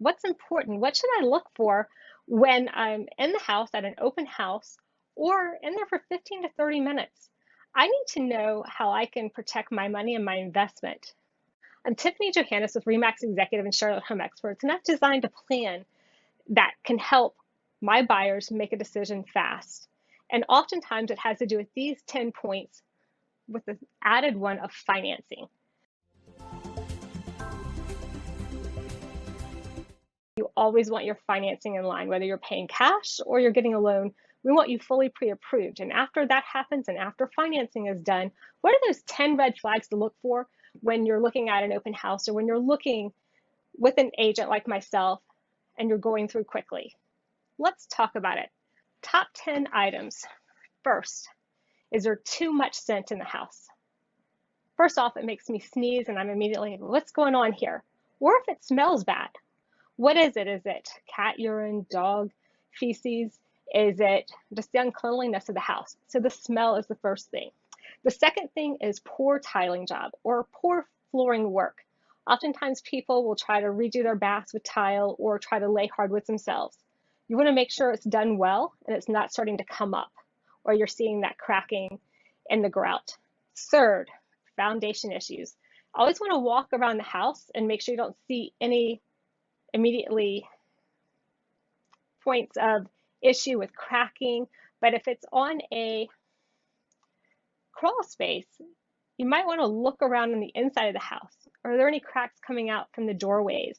What's important? What should I look for when I'm in the house at an open house or in there for 15 to 30 minutes? I need to know how I can protect my money and my investment. I'm Tiffany Johannes with Remax Executive and Charlotte Home Experts, and I've designed a plan that can help my buyers make a decision fast. And oftentimes it has to do with these 10 points with the added one of financing. You always want your financing in line, whether you're paying cash or you're getting a loan. We want you fully pre-approved. And after that happens and after financing is done, what are those 10 red flags to look for when you're looking at an open house or when you're looking with an agent like myself and you're going through quickly? Let's talk about it. Top 10 items. First, is there too much scent in the house? First off, it makes me sneeze and I'm immediately, what's going on here? Or if it smells bad. What is it? Is it cat urine, dog feces? Is it just the uncleanliness of the house? So the smell is the first thing. The second thing is poor tiling job or poor flooring work. Oftentimes people will try to redo their baths with tile or try to lay hardwoods themselves. You want to make sure it's done well and it's not starting to come up or you're seeing that cracking in the grout. Third, foundation issues. Always want to walk around the house and make sure you don't see any immediately points of issue with cracking, but if it's on a crawl space, you might want to look around on the inside of the house. Are there any cracks coming out from the doorways?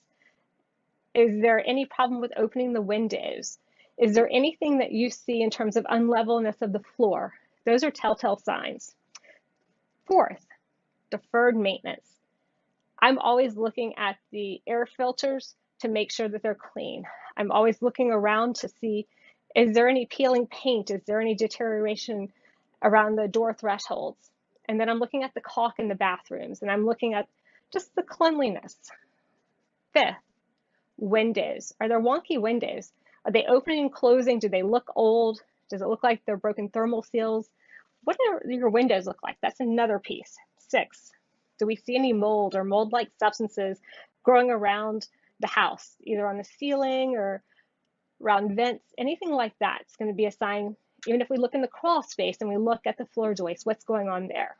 Is there any problem with opening the windows? Is there anything that you see in terms of unlevelness of the floor? Those are telltale signs. Fourth, deferred maintenance. I'm always looking at the air filters to make sure that they're clean. I'm always looking around to see, is there any peeling paint? Is there any deterioration around the door thresholds? And then I'm looking at the caulk in the bathrooms and I'm looking at just the cleanliness. Fifth, windows. Are there wonky windows? Are they opening and closing? Do they look old? Does it look like they're broken thermal seals? What do your windows look like? That's another piece. Six, do we see any mold or mold-like substances growing around the house, either on the ceiling or around vents, anything like that? It's going to be a sign. Even if we look in the crawl space and we look at the floor joists, what's going on there?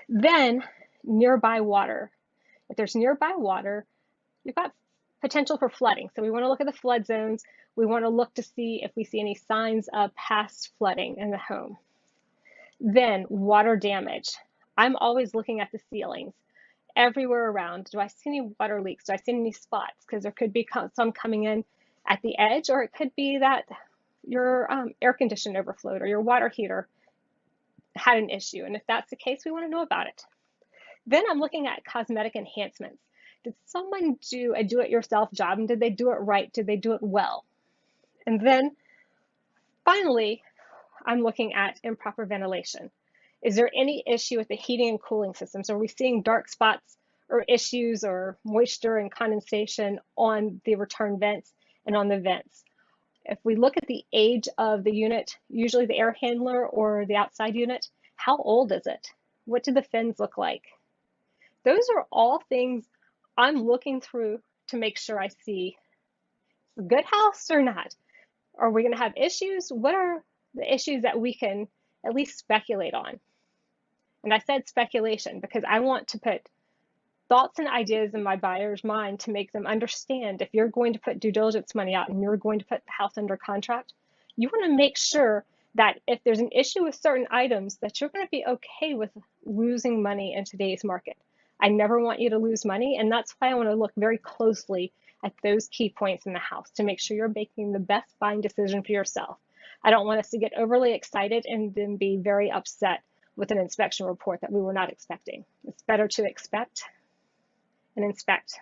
Then nearby water. If there's nearby water, you've got potential for flooding. So we want to look at the flood zones. We want to look to see if we see any signs of past flooding in the home. Then water damage. I'm always looking at the ceilings everywhere around. Do I see any water leaks? Do I see any spots? Because there could be some coming in at the edge, or it could be that your air conditioner overflowed or your water heater had an issue. And if that's the case, we want to know about it. Then I'm looking at cosmetic enhancements. Did someone do a do-it-yourself job and did they do it right? Did they do it well? And then finally, I'm looking at improper ventilation. Is there any issue with the heating and cooling systems? Are we seeing dark spots or issues or moisture and condensation on the return vents and on the vents? If we look at the age of the unit, usually the air handler or the outside unit, how old is it? What do the fins look like? Those are all things I'm looking through to make sure I see a good house or not. Are we going to have issues? What are the issues that we can at least speculate on? And I said speculation because I want to put thoughts and ideas in my buyer's mind to make them understand if you're going to put due diligence money out and you're going to put the house under contract, you want to make sure that if there's an issue with certain items that you're going to be okay with losing money in today's market. I never want you to lose money, and that's why I want to look very closely at those key points in the house to make sure you're making the best buying decision for yourself. I don't want us to get overly excited and then be very upset with an inspection report that we were not expecting. It's better to expect and inspect.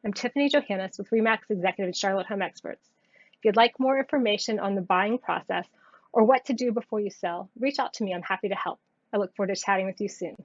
I'm Tiffany Johannes with Remax Executive and Charlotte Home Experts. If you'd like more information on the buying process or what to do before you sell, reach out to me. I'm happy to help. I look forward to chatting with you soon.